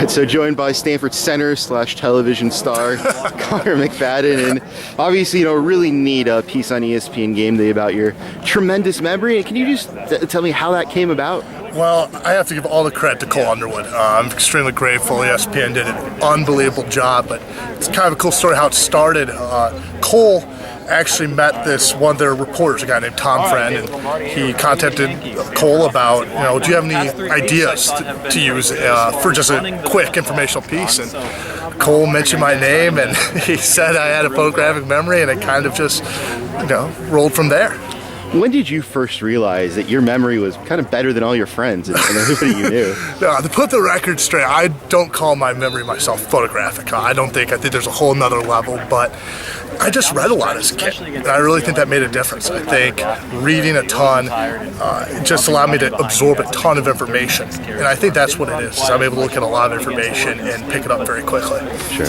So joined by Stanford center / television star Conor McFadden, and obviously, a really neat piece on ESPN Gameday about your tremendous memory. And can you just tell me how that came about? Well, I have to give all the credit to Cole Underwood. I'm extremely grateful. ESPN did an unbelievable job, but it's kind of a cool story how it started. Cole actually met one of their reporters, a guy named Tom Friend, and he contacted Cole about, do you have any ideas to use for just a quick informational piece? And Cole mentioned my name, and he said I had a photographic memory, and it kind of just, rolled from there. When did you first realize that your memory was kind of better than all your friends and everybody you knew? No, to put the record straight, I don't call my memory myself photographic. I think there's a whole nother level, but I just read a lot as a kid, and I really think that made a difference. I think reading a ton just allowed me to absorb a ton of information, and I think that's what it is. I'm able to look at a lot of information and pick it up very quickly. Sure.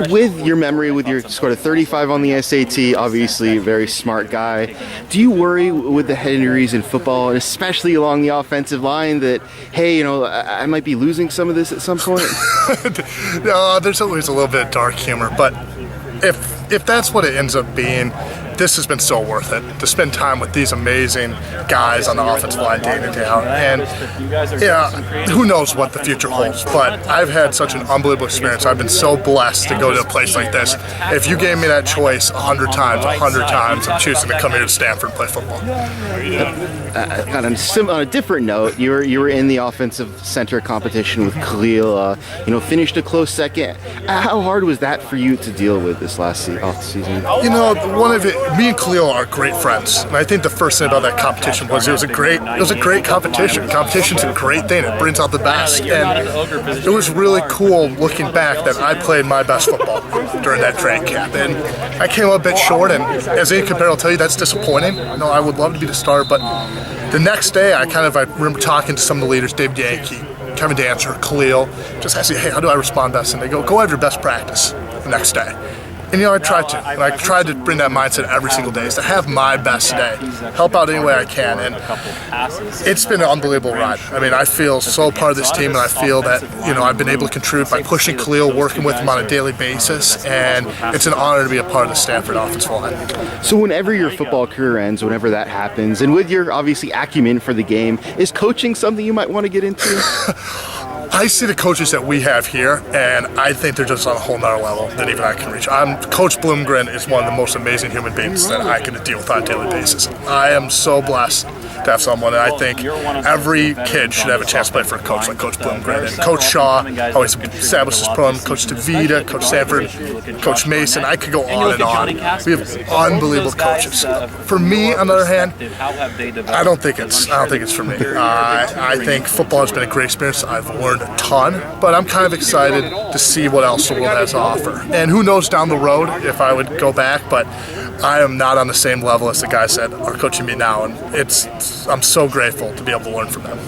With your memory, with your score of 35 on the SAT, obviously a very smart guy, do you worry with the head injuries in football, and especially along the offensive line, that, hey, I might be losing some of this at some point? No, there's always a little bit of dark humor, but if that's what it ends up being, this has been so worth it, to spend time with these amazing guys on the offensive line day in and day out. And who knows what the future holds, but I've had such an unbelievable experience. I've been so blessed to go to a place like this. If you gave me that choice 100 times, I'm choosing to come here to Stanford and play football. On a different note, you were in the offensive center competition with Khalil, finished a close second. How hard was that for you to deal with this last off season? Me and Khalil are great friends, and I think the first thing about that competition was it was a great competition. Competition's a great thing; it brings out the best, and it was really cool looking back that I played my best football during that training camp, and I came up a bit short. And as any competitor will tell you, that's disappointing. I would love to be the starter, but the next day I remember talking to some of the leaders, Dave Yankee, Kevin Dancer, Khalil, just asking, hey, how do I respond best? And they go have your best practice the next day. And I tried to. And I tried to bring that mindset every single day, is to have my best day, help out any way I can. And it's been an unbelievable ride. I feel so part of this team, and I feel that, I've been able to contribute by pushing Khalil, working with him on a daily basis, and it's an honor to be a part of the Stanford offensive line. So whenever your football career ends, whenever that happens, and with your obviously acumen for the game, is coaching something you might want to get into? I see the coaches that we have here, and I think they're just on a whole nother level that even I can reach. Coach Bloomgren is one of the most amazing human beings that I can deal with on a daily basis. I am so blessed to have someone, and I think every kid should have a chance to play for a coach like Coach Bloomgren. And Coach Shaw always established his program, Coach DeVita, Coach Stanford, Coach Mason. I could go on and on. We have unbelievable coaches. For me, on the other hand, I don't think it's for me. I think football has been a great experience. I've learned a ton, but I'm kind of excited to see what else the world has to offer. And who knows down the road if I would go back, but I am not on the same level as the guys that are coaching me now, and I'm so grateful to be able to learn from them.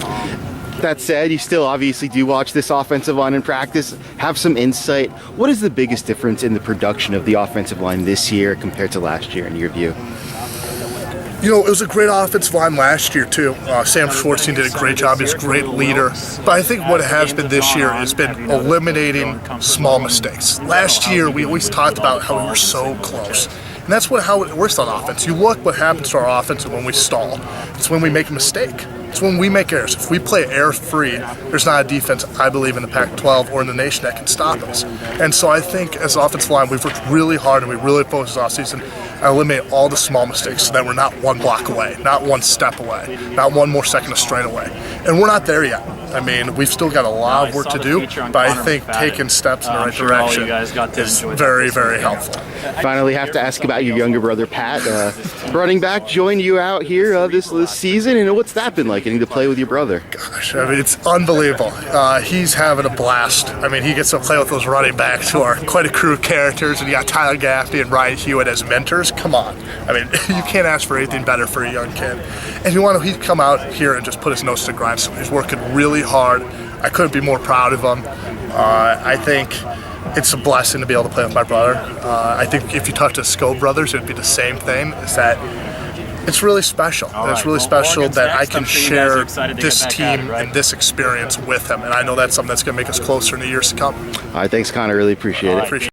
That said, you still obviously do watch this offensive line in practice, have some insight. What is the biggest difference in the production of the offensive line this year compared to last year, in your view? It was a great offensive line last year, too. Sam Schwartzstein did a great job. He's a great leader. But I think what it has been this year has been eliminating small mistakes. Last year, we always talked about how we were so close. And that's how it works on offense. You look what happens to our offense when we stall. It's when we make a mistake. It's when we make errors. If we play error-free, there's not a defense, I believe, in the Pac-12 or in the nation that can stop us. And so I think as an offensive line, we've worked really hard and we really focused off season and eliminate all the small mistakes so that we're not one block away, not one step away, not one more second of strain away. And we're not there yet. We've still got a lot of work to do, but I think taking steps in the right direction is very, very helpful. Finally, have to ask about your younger brother, Pat. Running back, joined you out here this season, and what's that been like, getting to play with your brother? Gosh, it's unbelievable. He's having a blast. He gets to play with those running backs who are quite a crew of characters, and you got Tyler Gaffney and Ryan Hewitt as mentors. Come on. You can't ask for anything better for a young kid. And he'd come out here and just put his nose to the grindstone. He's working really hard. I couldn't be more proud of him. I think it's a blessing to be able to play with my brother. I think if you talk to Scope brothers, it'd be the same thing. Is that it's really special. And it's really special that I can share this team and this experience with him. And I know that's something that's going to make us closer in the years to come. All right, thanks, Connor. Really appreciate it. Appreciate it.